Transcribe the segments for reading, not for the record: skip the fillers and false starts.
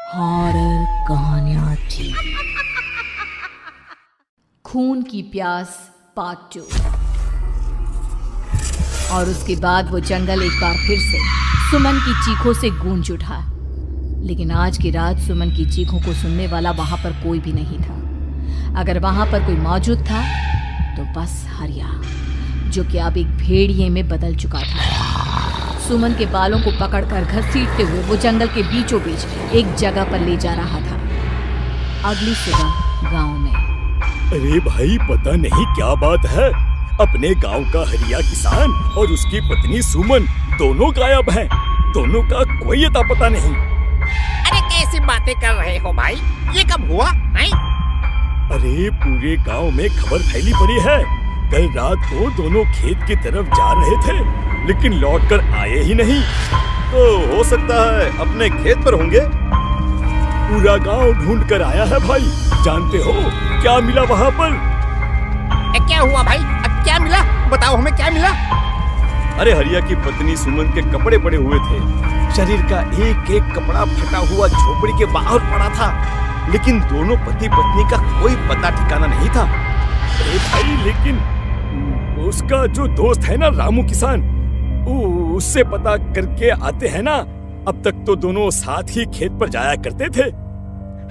Horror कहानियां थी। खून की प्यास पार्ट 2। और उसके बाद वो जंगल एक बार फिर से सुमन की चीखों से गूंज उठा। लेकिन आज की रात सुमन की चीखों को सुनने वाला वहां पर कोई भी नहीं था। अगर वहां पर कोई मौजूद था तो बस हरिया, जो कि अब एक भेड़िए में बदल चुका था। सुमन के बालों को पकड़कर घसीटते हुए वो जंगल के बीचों बीच एक जगह पर ले जा रहा था। अगली सुबह गांव में। अरे भाई, पता नहीं क्या बात है, अपने गांव का हरिया किसान और उसकी पत्नी सुमन दोनों गायब हैं। दोनों का कोई अता पता नहीं। अरे कैसी बातें कर रहे हो भाई, ये कब हुआ? नहीं? अरे पूरे गांव में खबर फैली पड़ी है। कल रात को दोनों खेत की तरफ जा रहे थे, लेकिन लौटकर आए ही नहीं। तो हो सकता है अपने खेत पर होंगे। पूरा गांव ढूंढ कर आया है भाई। जानते हो क्या मिला वहाँ पर? क्या हुआ भाई? क्या मिला? बताओ हमें, क्या मिला? अरे हरिया की पत्नी सुमन के कपड़े पड़े हुए थे। शरीर का एक एक कपड़ा फटा हुआ झोपड़ी के बाहर पड़ा था, लेकिन दोनों पति पत्नी का कोई पता ठिकाना नहीं था। अरे भाई, लेकिन उसका जो दोस्त है ना रामू किसान, उससे पता करके आते हैं ना। अब तक तो दोनों साथ ही खेत पर जाया करते थे।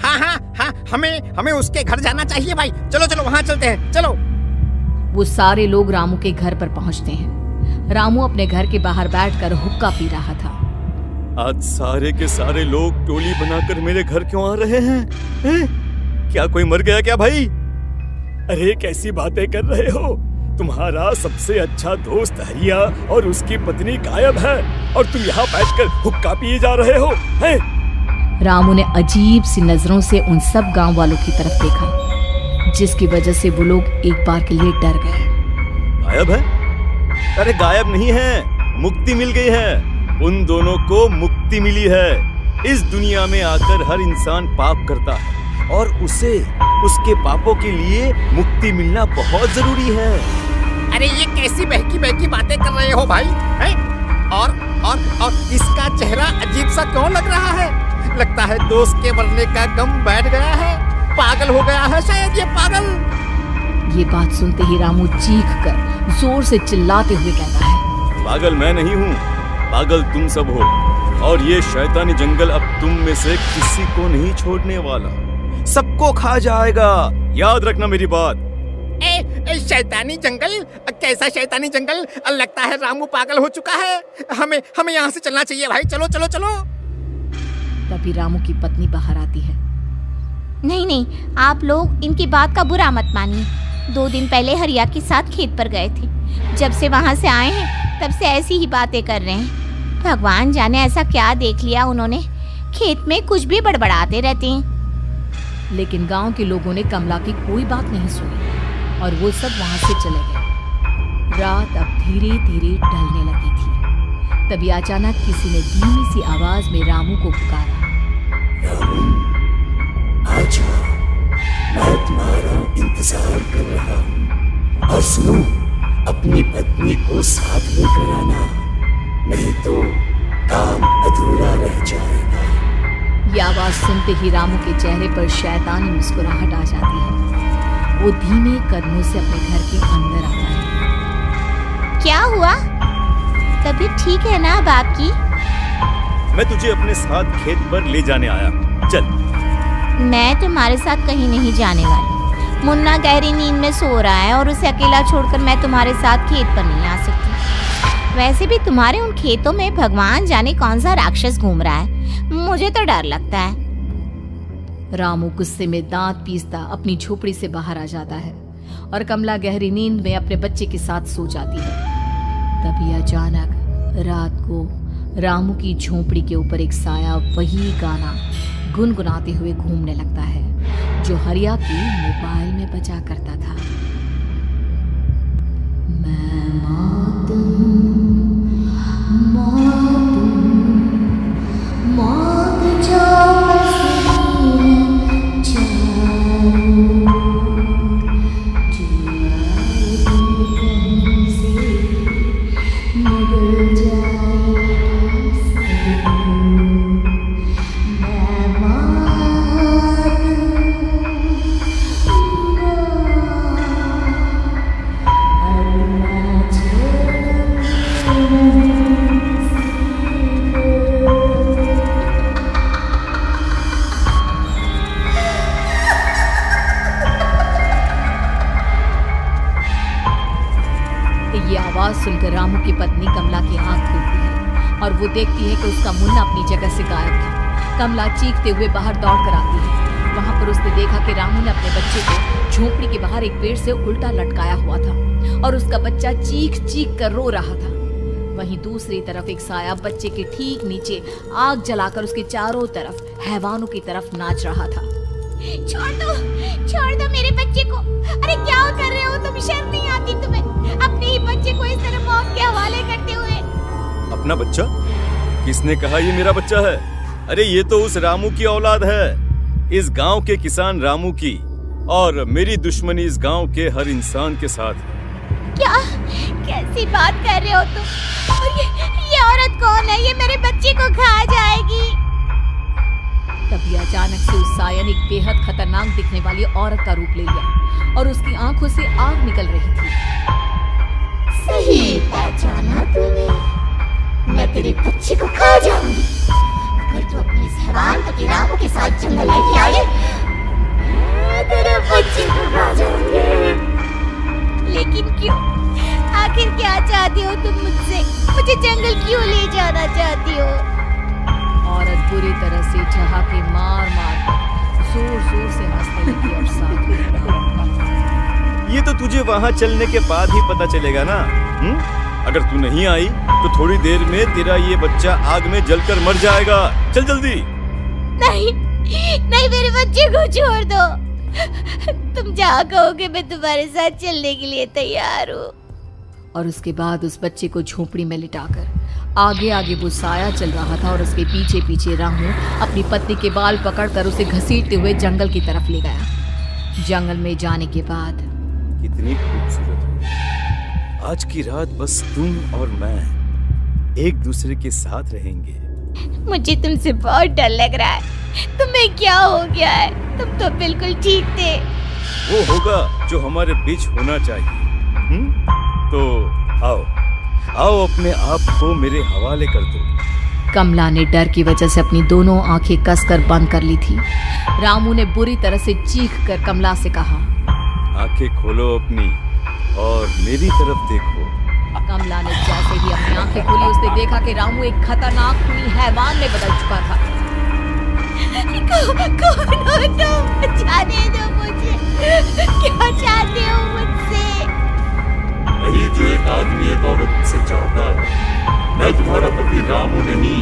हाँ, हमें उसके घर जाना चाहिए भाई। चलो वहाँ चलते हैं, चलो। वो सारे लोग रामू के घर पर पहुंचते हैं। रामू अपने घर के बाहर बैठकर हुक्का पी रहा था। आज सारे के सारे लोग टोली बनाकर मेरे घर क्यों आ रहे हैं? क्या कोई मर गया क्या भाई? अरे कैसी बातें कर रहे हो? तुम्हारा सबसे अच्छा दोस्त हरिया और उसकी पत्नी गायब है, और तुम यहाँ बैठकर हुक्का पिए जा रहे हो हैं? रामू ने अजीब सी नजरों से उन सब गांव वालों की तरफ देखा, जिसकी वजह से वो लोग एक बार के लिए डर गए। गायब है? अरे गायब नहीं है, मुक्ति मिल गई है। उन दोनों को मुक्ति मिली है। इस दुनिया में आकर हर इंसान पाप करता है, और उसे उसके पापों के लिए मुक्ति मिलना बहुत जरूरी है। अरे ये कैसी बहकी बातें कर रहे हो भाई? हैं? और इसका चेहरा अजीब सा क्यों लग रहा है? लगता है दोस्त के मरने का गम बैठ गया है। पागल हो गया है शायद ये पागल। ये बात सुनते ही रामू चीख कर जोर से चिल्लाते हुए कहता है, पागल मैं नहीं हूँ, पागल तुम सब हो। और ये शैतानी जंगल अब तुम में से किसी को नहीं छोड़ने वाला, सबको खा जाएगा। याद रखना मेरी बात। शैतानी जंगल? कैसा शैतानी जंगल? लगता है रामू पागल हो चुका है। हमें यहाँ से चलना चाहिए भाई। चलो। तभी रामू की पत्नी बाहर आती है। नहीं, आप लोग इनकी बात का बुरा मत मानिए। 2 दिन पहले हरिया के साथ खेत पर गए थे। जब से वहाँ से आए हैं तब से ऐसी ही बातें कर रहे हैं। भगवान जाने ऐसा क्या देख लिया उन्होंने, खेत में कुछ भी बड़बड़ाते रहते हैं। लेकिन गांव के लोगों ने कमला की कोई बात नहीं सुनी, और वो सब वहां से चले गए। रात अब धीरे धीरे ढलने लगी थी। तभी अचानक किसी ने धीमी सी आवाज में रामू को पुकारा। रामू, आजा, मैं तुम्हारा इंतजार कर रहा हूँ। और सुनो, अपनी पत्नी को साथ लेकर आना, नहीं तो काम अधूरा रह जाएगा। ये आवाज सुनते ही रामू के चेहरे पर शैतानी मुस्कुराहट आ जाती है। वो धीमे कदमों से अपने घर के अंदर आता है। क्या हुआ? तबीयत ठीक है ना अब आपकी? मैं तुझे अपने साथ खेत पर ले जाने आया, चल। मैं तुम्हारे साथ कहीं नहीं जाने वाली। मुन्ना गहरी नींद में सो रहा है, और उसे अकेला छोड़कर मैं तुम्हारे साथ खेत पर नहीं आ सकती। वैसे भी तुम्हारे उन खेतों में भगवान जाने कौन सा राक्षस घूम रहा है, मुझे तो डर लगता है। रामू गुस्से में दांत पीसता अपनी झोपड़ी से बाहर आ जाता है, और कमला गहरी नींद में अपने बच्चे के साथ सो जाती है। तभी अचानक रात को रामू की झोपड़ी के ऊपर एक साया वही गाना गुनगुनाते हुए घूमने लगता है, जो हरिया के मोबाइल में बजा करता था। मैं मौत जाऊं मैं की पत्नी कमला की आंख खुलती है और वो देखती है कि उसका मुन्ना अपनी जगह से गायब था। कमला चीखते हुए बाहर दौड़ कर आती है। वहां पर उसने देखा कि रामू ने अपने बच्चे को झोपड़ी के बाहर एक पेड़ से उल्टा लटकाया हुआ था और उसका बच्चा चीख चीख कर रो रहा था। वहीं दूसरी तरफ एक साया बच्चे के ठीक नीचे आग जलाकर उसके चारों तरफ हैवानों की तरफ नाच रहा था। छोड़ दो मेरे बच्चे को। अरे क्या कर रहे हो तुम? शर्म नहीं आती तुम्हें? अपने ही बच्चे को इस तरह मौत के हवाले करते हुए। अपना बच्चा? किसने कहा ये मेरा बच्चा है? अरे ये तो उस रामू की औलाद है, इस गांव के किसान रामू की, और मेरी दुश्मनी इस गांव के हर इंसान के साथ है। क्या? कैसी बात कर रहे हो तुम? और ये औरत कौन है? ये मेरे बच्चे को खा जाएगी। तभी अचानक से उस साया ने एक बेहद खतरनाक दिखने वाली औरत का रूप ले लिया और उसकी आंखों से आग निकल रही थी। सही पहचाना तूने। मैं तेरे बच्चे को खा जाऊंगी। अगर तू अपने इस हैवान पति रामू के साथ जंगल लेके आई, मैं तेरे बच्चे को खा जाऊंगी। लेकिन क्यों? आखिर क्या चाहती हो तुम मुझसे? मुझे जंगल क्यों ले जाना चाहती हो? औरत बुरी तरह से ठहाके मार मार कर जोर जोर से हंसने लगी और साथ में, ये तो तुझे वहाँ चलने के बाद ही पता चलेगा ना। अगर तू नहीं आई तो थोड़ी देर में तेरा ये बच्चा आग में जलकर मर जाएगा। चल जल्दी। नहीं नहीं, मेरे बच्चे को छोड़ दो। तुम जहाँ कहोगे मैं तुम्हारे साथ चलने के लिए तैयार हूँ। और उसके बाद उस बच्चे को झोपड़ी में लिटाकर आगे आगे वो साया चल रहा था और उसके पीछे पीछे रामू अपनी पत्नी के बाल पकड़कर उसे घसीटते हुए जंगल की तरफ ले गया। जंगल में जाने के बाद कितनी खूबसूरत हो। आज की रात बस तुम और मैं एक दूसरे के साथ रहेंगे। मुझे तुमसे बहुत डर लग रहा है। तुम्हें क्या हो गया है? तुम तो बिल्कुल ठीक थे। वो होगा जो हमारे बीच होना चाहिए। तो आओ आओ, अपने आप को मेरे हवाले कर दो। कमला ने डर की वजह से अपनी दोनों आंखें कसकर बंद कर ली थी। रामू ने बुरी तरह से चीख कर कमला से कहा, आंखें खोलो अपनी और मेरी तरफ देखो। कमला ने जैसे ही अपनी आंखें खोली उसने देखा कि रामू एक खतरनाक खूनी हैवान में बदल चुका था। कौन हो तुम? जाने दो मुझे। क्या चाहते हो मुझसे? वही जो एक आदमी एक औरत से चाहता है। मैं तुम्हारा पति रामू नहीं,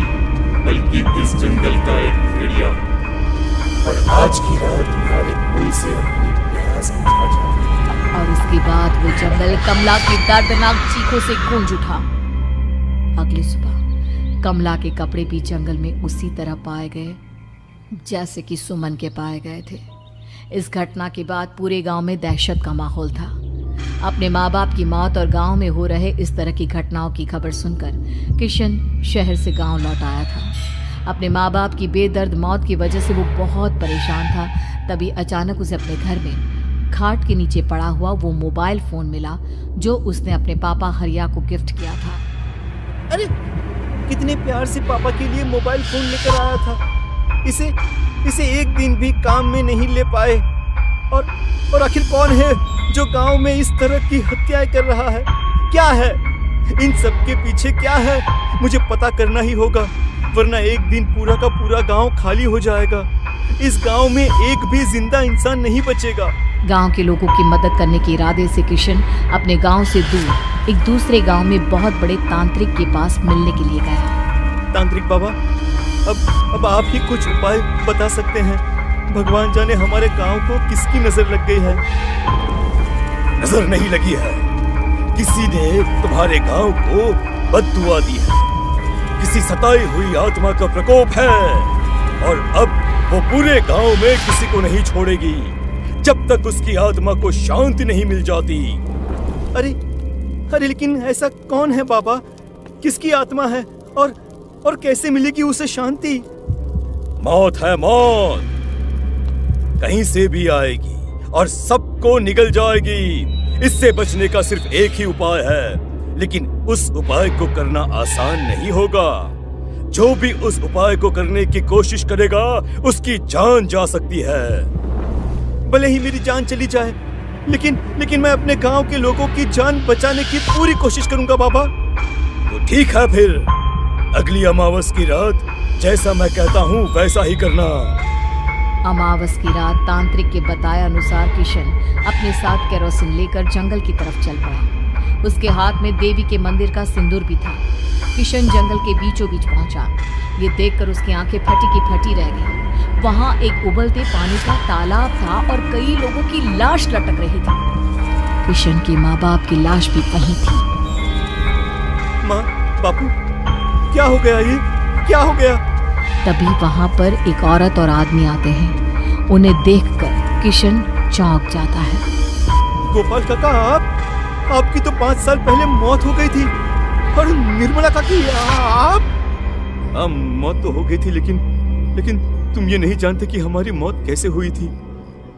बल्कि इस जंगल का एक भेड़िया। और आज की रात तुम्हारे कोई से अपनी प्यास बुझा जाए। और उसके बाद वो जंगल कमला की दर्दनाक चीखों से गूंज उठा। अगली सुबह कमला के कपड़े भी जंगल में उसी तरह पाए गए जैसे कि सुमन के पाए गए थे। इस घटना के बाद पूरे गांव में दहशत का माहौल था। अपने माँ बाप की मौत और गांव में हो रहे इस तरह की घटनाओं की खबर सुनकर किशन शहर से गांव लौट आया था। अपने माँ बाप की बेदर्द मौत की वजह से वो बहुत परेशान था। तभी अचानक उसे अपने घर में खाट के नीचे पड़ा हुआ वो मोबाइल फोन मिला जो उसने अपने पापा हरिया को गिफ्ट किया था। अरे कितने प्यार से पापा के लिए मोबाइल फोन लेकर आया था। इसे एक दिन भी काम में नहीं ले पाए। और आखिर कौन है जो गांव में इस तरह की हत्याएं कर रहा है? क्या है इन सब के पीछे? क्या है? मुझे पता करना ही होगा, वरना एक दिन पूरा का पूरा गांव खाली हो जाएगा। इस गांव में एक भी जिंदा इंसान नहीं बचेगा। गांव के लोगों की मदद करने के इरादे से किशन अपने गांव से दूर एक दूसरे गांव में बहुत बड़े तांत्रिक के पास मिलने के लिए गया। तांत्रिक बाबा, अब आप ही कुछ उपाय बता सकते हैं। भगवान जाने हमारे गांव को किसकी नजर लग गई है। नजर नहीं लगी है, किसी ने तुम्हारे गांव को बद्दुआ दी है। किसी सताई हुई आत्मा का प्रकोप है और अब वो पूरे गांव में किसी को नहीं छोड़ेगी जब तक उसकी आत्मा को शांति नहीं मिल जाती। अरे लेकिन ऐसा कौन है बाबा? किसकी आत्मा है और कैसे मिलेगी उसे शांति? मौत है, मौत कहीं से भी आएगी और सबको निगल जाएगी। इससे बचने का सिर्फ एक ही उपाय है, लेकिन उस उपाय को करना आसान नहीं होगा। जो भी उस उपाय को करने की कोशिश करेगा उसकी जान जा सकती है। भले ही मेरी जान चली जाए, लेकिन मैं अपने गांव के लोगों की जान बचाने की पूरी कोशिश करूंगा बाबा। ठीक है फिर, अगली अमावस की रात जैसा मैं कहता हूँ वैसा ही करना। अमावस की रात तांत्रिक के बताए अनुसार किशन अपने साथ केरोसिन लेकर जंगल की तरफ चल पड़ा। उसके हाथ में देवी के मंदिर का सिंदूर भी था। किशन जंगल के बीचों बीच पहुंचा। ये देखकर उसकी आंखें फटी की फटी रह गई। वहां एक उबलते पानी का तालाब था और कई लोगों की लाश लटक रही थी। किशन के माँ बाप की लाश भी वहीं थी। माँ, बापू, क्या हो गया? ये क्या हो गया? तभी वहां पर एक औरत और आदमी आते हैं। उन्हें देखकर किशन चौंक जाता है। गोपाल काका, आपकी तो 5 साल पहले मौत हो गई थी। और निर्मला काकी, आप? मौत तो हो गई थी, लेकिन तुम ये नहीं जानते कि हमारी मौत कैसे हुई थी।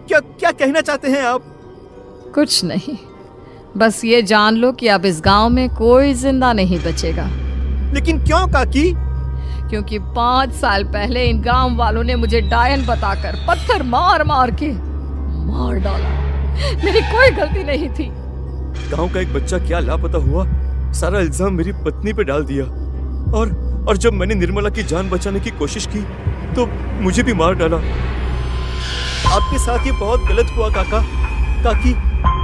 क्या कहना चाहते हैं आप? कुछ नहीं, बस ये जान लो कि अब इस गांव में कोई जिंदा नहीं बचेगा। लेकिन क्यों काकी? क्योंकि 5 साल पहले इन गांव वालों ने मुझे डायन बताकर पत्थर मार मार के मार डाला। मेरी कोई गलती नहीं थी। गांव का एक बच्चा क्या लापता हुआ, सारा इल्जाम मेरी पत्नी पे डाल दिया। और जब मैंने निर्मला की जान बचाने की कोशिश की तो मुझे भी मार डाला। आपके साथ ये बहुत गलत हुआ काकी,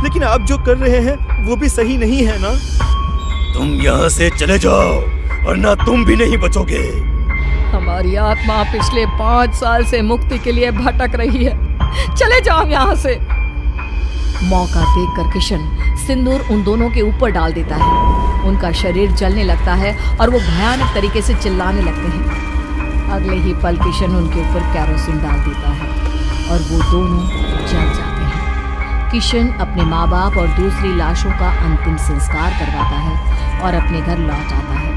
लेकिन आप जो कर रहे हैं वो भी सही नहीं है ना। तुम यहाँ से चले जाओ वरना तुम भी नहीं बचोगे। हमारी आत्मा पिछले 5 साल से मुक्ति के लिए भटक रही है। चले जाओ यहाँ से। मौका देखकर किशन सिंदूर उन दोनों के ऊपर डाल देता है। उनका शरीर जलने लगता है और वो भयानक तरीके से चिल्लाने लगते हैं। अगले ही पल किशन उनके ऊपर केरोसिन डाल देता है और वो दोनों जल जाते हैं। किशन अपने माँ बाप और दूसरी लाशों का अंतिम संस्कार करवाता है और अपने घर लौट आता है।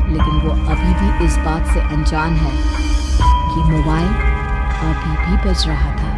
लेकिन वो अभी भी इस बात से अनजान है कि मोबाइल अभी भी बज रहा था।